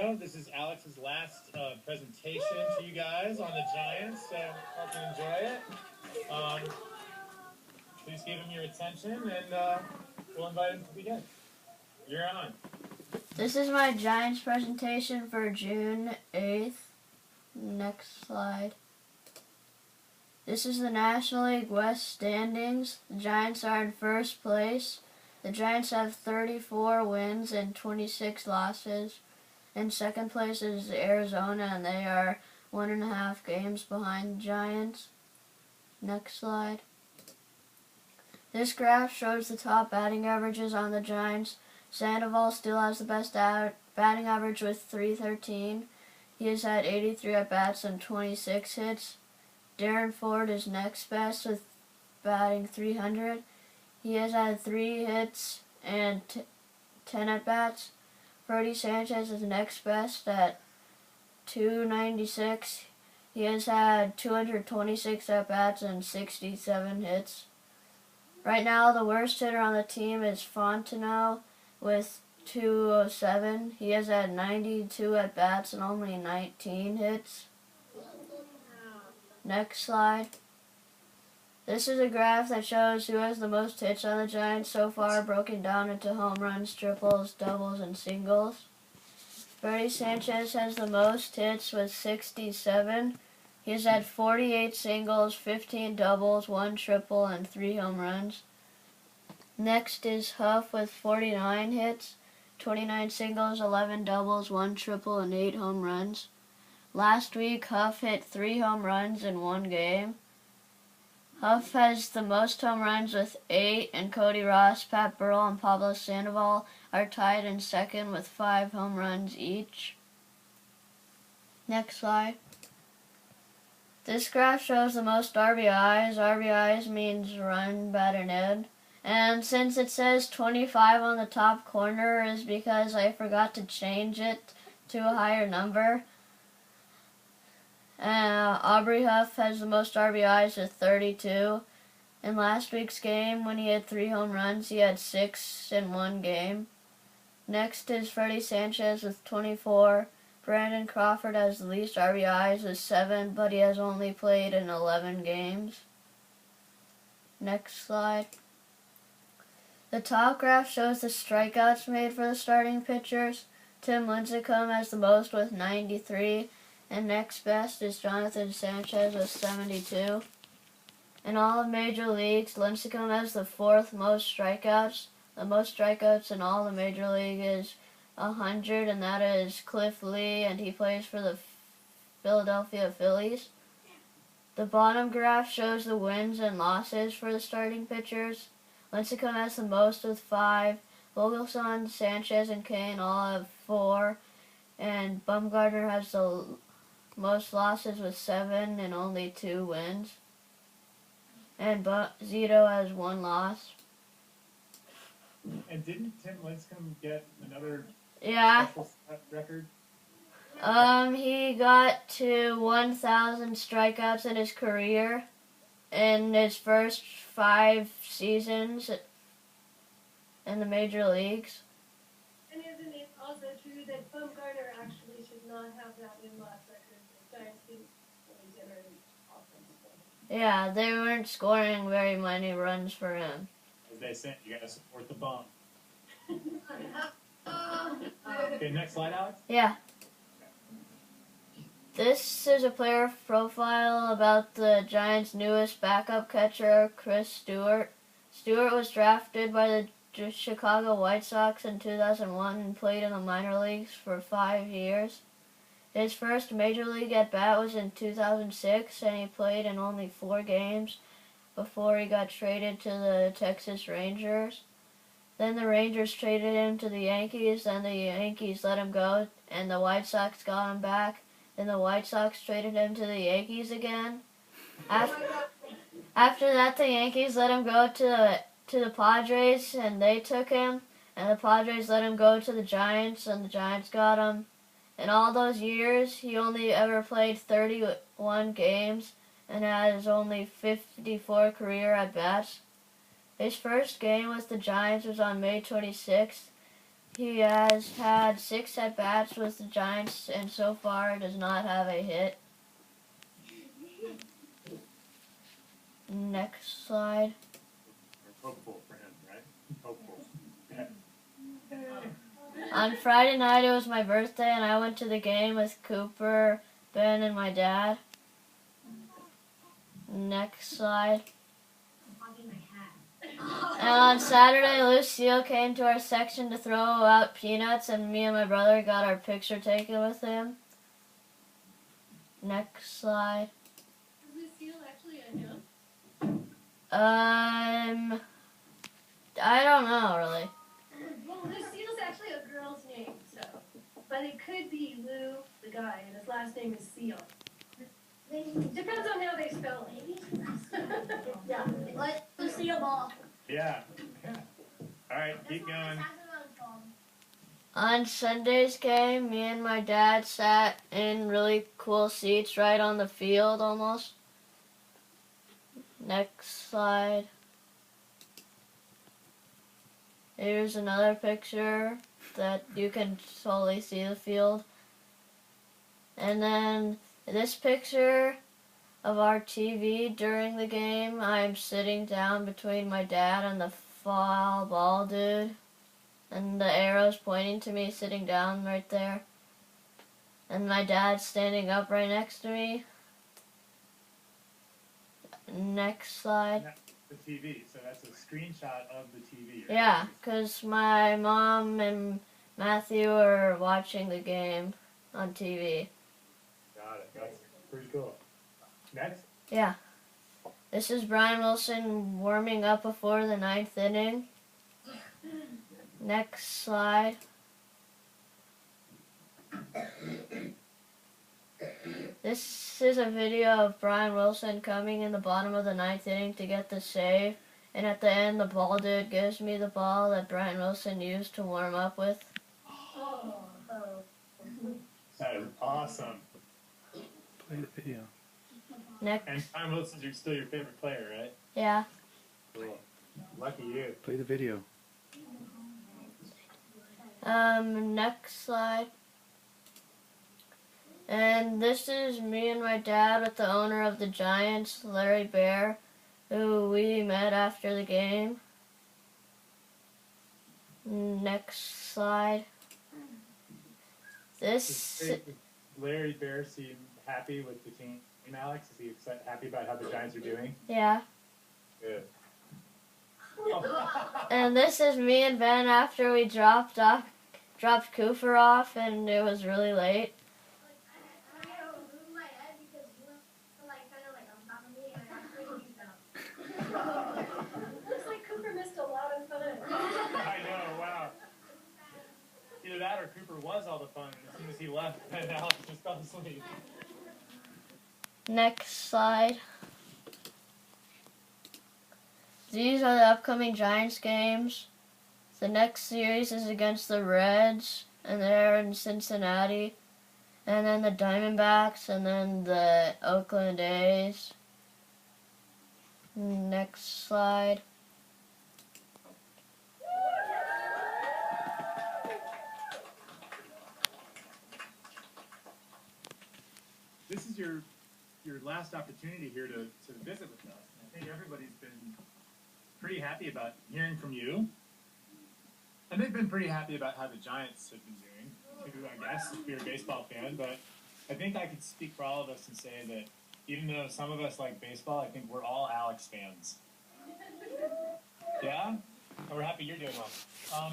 Preso. This is Alex's last presentation to you guys on the Giants, so hope you enjoy it. Please give him your attention, and we'll invite him to begin. You're on. This is my Giants presentation for June 8th. Next slide. This is the National League West standings. The Giants are in first place. The Giants have 34 wins and 26 losses. In second place is Arizona, and they are 1.5 games behind the Giants. Next slide. This graph shows the top batting averages on the Giants. Sandoval still has the best batting average with .313. He has had 83 at-bats and 26 hits. Darren Ford is next best with batting .300. He has had 3 hits and 10 at-bats. Brody Sanchez is next best at .296. He has had 226 at-bats and 67 hits. Right now, the worst hitter on the team is Fontenot with .207. He has had 92 at-bats and only 19 hits. Next slide. This is a graph that shows who has the most hits on the Giants so far, broken down into home runs, triples, doubles, and singles. Brody Sanchez has the most hits with 67. He has had 48 singles, 15 doubles, 1 triple, and 3 home runs. Next is Huff with 49 hits, 29 singles, 11 doubles, 1 triple, and 8 home runs. Last week, Huff hit 3 home runs in 1 game. Huff has the most home runs with 8, and Cody Ross, Pat Burrell, and Pablo Sandoval are tied in second with 5 home runs each. Next slide. This graph shows the most RBIs. RBIs means run batted in. And since it says 25 on the top corner is because I forgot to change it to a higher number. Aubrey Huff has the most RBIs with 32. In last week's game, when he had 3 home runs, he had 6 in 1 game. Next is Freddie Sanchez with 24. Brandon Crawford has the least RBIs with 7, but he has only played in 11 games. Next slide. The top graph shows the strikeouts made for the starting pitchers. Tim Lincecum has the most with 93, and next best is Jonathan Sanchez with 72. In all of Major Leagues, Lincecum has the 4th most strikeouts. The most strikeouts in all the Major League is 100, and that is Cliff Lee, and he plays for the Philadelphia Phillies. The bottom graph shows the wins and losses for the starting pitchers. Lincecum has the most with 5. Vogelsong, Sanchez, and Kane all have 4. And Bumgarner has the most losses with 7 and only 2 wins. And Zito has 1 loss. And didn't Tim Lincecum get another special record? He got to 1,000 strikeouts in his career in his first 5 seasons in the major leagues. And isn't it also true that Bumgarner actually should not have that win-loss record? The Giants didn't really generate offense. Yeah, they weren't scoring very many runs for him. As they said, you gotta support the bum. Okay, next slide, Alex. Yeah. This is a player profile about the Giants' newest backup catcher, Chris Stewart. Stewart was drafted by the Chicago White Sox in 2001 and played in the minor leagues for 5 years. His first major league at-bat was in 2006, and he played in only 4 games before he got traded to the Texas Rangers. Then the Rangers traded him to the Yankees, then the Yankees let him go, and the White Sox got him back. Then the White Sox traded him to the Yankees again. After that, the Yankees let him go to the Padres, and they took him. And the Padres let him go to the Giants, and the Giants got him. In all those years, he only ever played 31 games and has only 54 career at-bats. His first game with the Giants was on May 26th. He has had 6 at-bats with the Giants and so far does not have a hit. Next slide. Hopeful for him, right? Hopeful. Yeah. On Friday night, it was my birthday, and I went to the game with Cooper, Ben, and my dad. Next slide. And on Saturday, Lucille came to our section to throw out peanuts, and me and my brother got our picture taken with him. Next slide. Is Lucille actually a him? I don't know, really. Well, Lucille's actually a girl's name, so. But it could be Lou, the guy, and his last name is Seal. Depends on how they spell it. Yeah. Let Lucille ball. Yeah. All right, keep going. On Sunday's game, me and my dad sat in really cool seats right on the field almost. Next slide. Here's another picture that you can totally see the field. And then this picture of our TV during the game, I'm sitting down between my dad and the foul ball dude. And the arrow's pointing to me sitting down right there. And my dad's standing up right next to me. Next slide. The TV, so that's a screenshot of the TV, right? Yeah, because my mom and Matthew are watching the game on TV. Got it. That's pretty cool. Next. Yeah. This is Brian Wilson warming up before the 9th inning. Next slide. This is a video of Brian Wilson coming in the bottom of the 9th inning to get the save. And at the end, the ball dude gives me the ball that Brian Wilson used to warm up with. That is awesome. Play the video. Next. And Brian Wilson's still your favorite player, right? Yeah. Cool. Lucky you. Play the video. Next slide. And this is me and my dad with the owner of the Giants, Larry Bear, who we met after the game. Next slide. This. Larry Bear seem happy with the team, Alex? Is he happy about how the Giants are doing? Yeah. Good. And this is me and Ben after we dropped Cooper off, and it was really late. Looks like Cooper missed a lot of fun. I know, wow. Either that or Cooper was all the fun, and as soon as he left, then Alex just fell asleep. Next slide. These are the upcoming Giants games. The next series is against the Reds, and they're in Cincinnati. And then the Diamondbacks, and then the Oakland A's. Next slide. This is your last opportunity here to visit with us. I think everybody's been pretty happy about hearing from you. And they've been pretty happy about how the Giants have been doing, too, I guess, if you're a baseball fan. But I think I could speak for all of us and say that even though some of us like baseball, I think we're all Alex fans. Yeah? And we're happy you're doing well.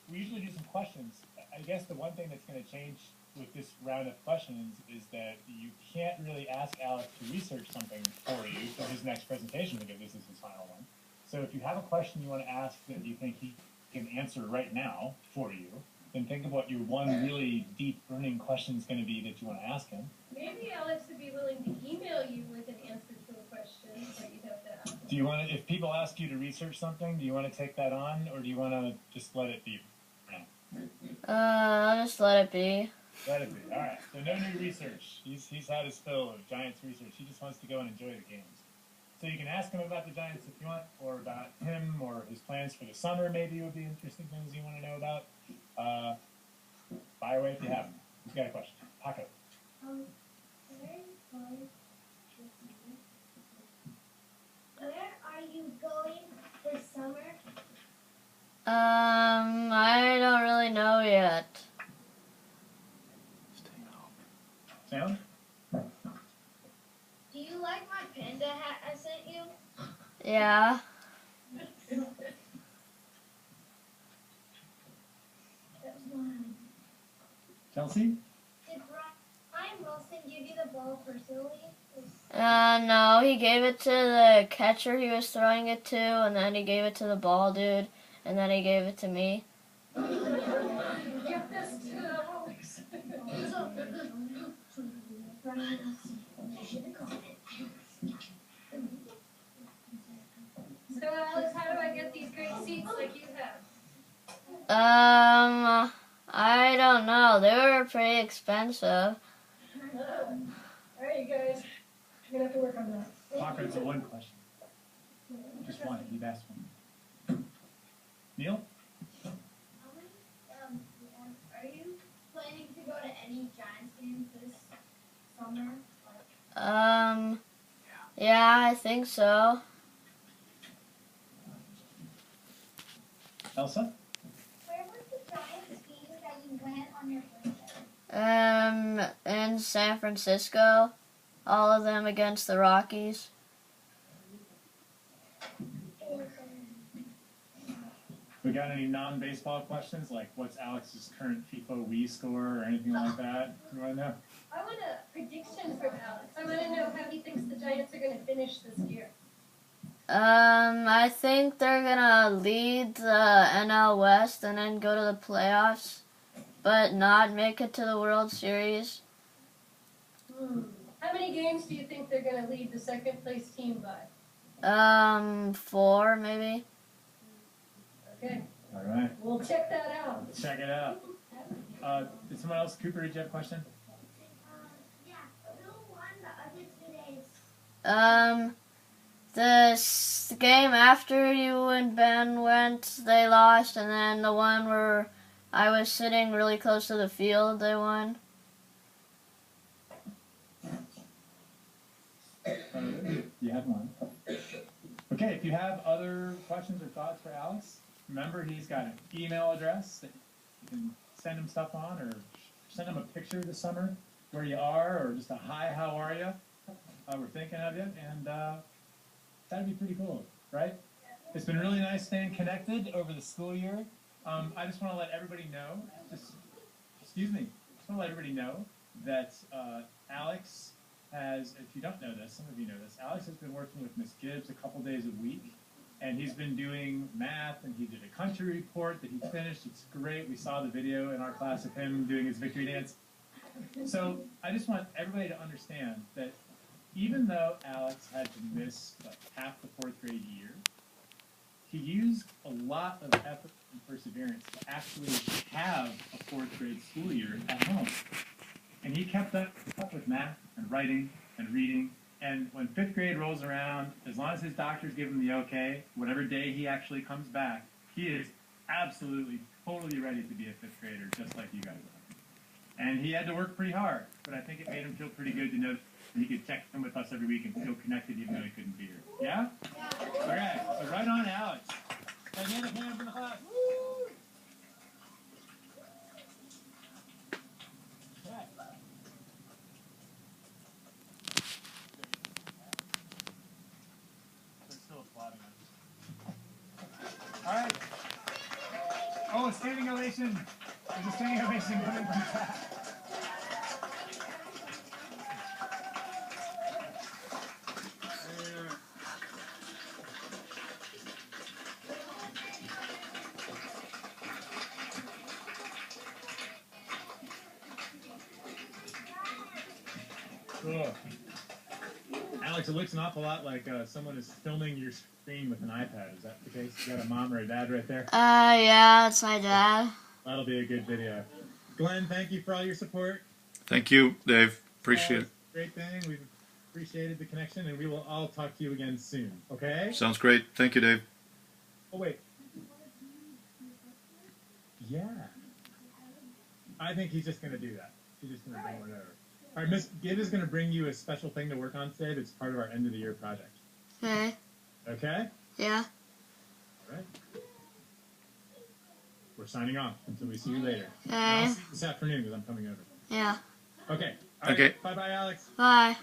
We usually do some questions. I guess the one thing that's going to change with this round of questions is that you can't really ask Alex to research something for you for his next presentation because this is his final one. So if you have a question you want to ask that you think he can answer right now for you, then think of what your one really deep burning question is going to be that you want to ask him. Maybe Alex would be willing to email you with an answer to a question that you'd have to ask. Do you want to, if people ask you to research something, do you want to take that on, or do you want to just let it be? I'll just let it be. Let it be. All right. So no new research. He's had his fill of Giants research. He just wants to go and enjoy the games. So you can ask him about the Giants if you want, or about him, or his plans for the summer maybe would be interesting things you want to know about. Fire away if you have them. Who's got a question? Paco. Where are you going this summer? I don't really know yet. Sam? Do you like my panda hat I sent you? Yeah. That's mine. Chelsea? Did Ryan Wilson give you the ball personally? No, he gave it to the catcher he was throwing it to, and then he gave it to the ball dude, and then he gave it to me. Give this to Alex. So, Alex, how do I get these great seats like you have? I don't know. They were pretty expensive. Alright, you guys. You're gonna have to work on that. Paco, it's a one question. Just one. You've asked one. Neil? Are you planning to go to any Giants games this summer? Yeah, I think so. Elsa? Where was the Giants game that you went on your birthday? In San Francisco, all of them against the Rockies. We got any non-baseball questions? Like, what's Alex's current FIFA Wii score or anything like that? You want to know? I want a prediction from Alex. I want to know how he thinks the Giants are going to finish this year. I think they're gonna lead the NL West and then go to the playoffs, but not make it to the World Series. How many games do you think they're going to lead the second place team by? 4 maybe. Okay, All right. we'll check that out. Let's check it out. Did someone else? Cooper, did you have a question? Yeah. Who won the other 2 days? The game after you and Ben went, they lost, and then the one where I was sitting really close to the field, they won. You have one. Okay, if you have other questions or thoughts for Alex, remember he's got an email address that you can send him stuff on, or send him a picture this summer where you are, or just a hi, how are you? We're thinking of you, and that'd be pretty cool, right? It's been really nice staying connected over the school year. I just want to let everybody know, just want to let everybody know that Alex has, if you don't know this, some of you know this, Alex has been working with Miss Gibbs a couple days a week, and he's been doing math, and he did a country report that he finished. It's great. We saw the video in our class of him doing his victory dance. So I just want everybody to understand that even though Alex had to miss half the 4th grade year, he used a lot of effort and perseverance to actually have a 4th grade school year at home. And he kept up with math and writing and reading. And when 5th grade rolls around, as long as his doctors give him the okay, whatever day he actually comes back, he is absolutely, totally ready to be a 5th grader, just like you guys are. And he had to work pretty hard, but I think it made him feel pretty good to know he could check in with us every week and feel connected even though he couldn't be here. Yeah? Okay, so right on, Alex. And then a hand from the class. Woo! Okay. They're still applauding us. All right. Oh, a standing ovation. There's a standing ovation coming from the back. Cool. Alex, it looks an awful lot like someone is filming your screen with an iPad. Is that the case? You got a mom or a dad right there? Yeah, that's my dad. That'll be a good video. Glenn, thank you for all your support. Thank you, Dave. Appreciate it. Great thing. We've appreciated the connection, and we will all talk to you again soon. Okay? Sounds great. Thank you, Dave. Oh, wait. Yeah. I think he's just going to do that. He's just going to bring one over. All right, Miss Gibb is going to bring you a special thing to work on today that's part of our end of the year project. Okay. Okay? Yeah. All right. We're signing off until we see you later. And Okay. I'll see you this afternoon because I'm coming over. Yeah. Okay. All right. Okay. Bye-bye, Alex. Bye.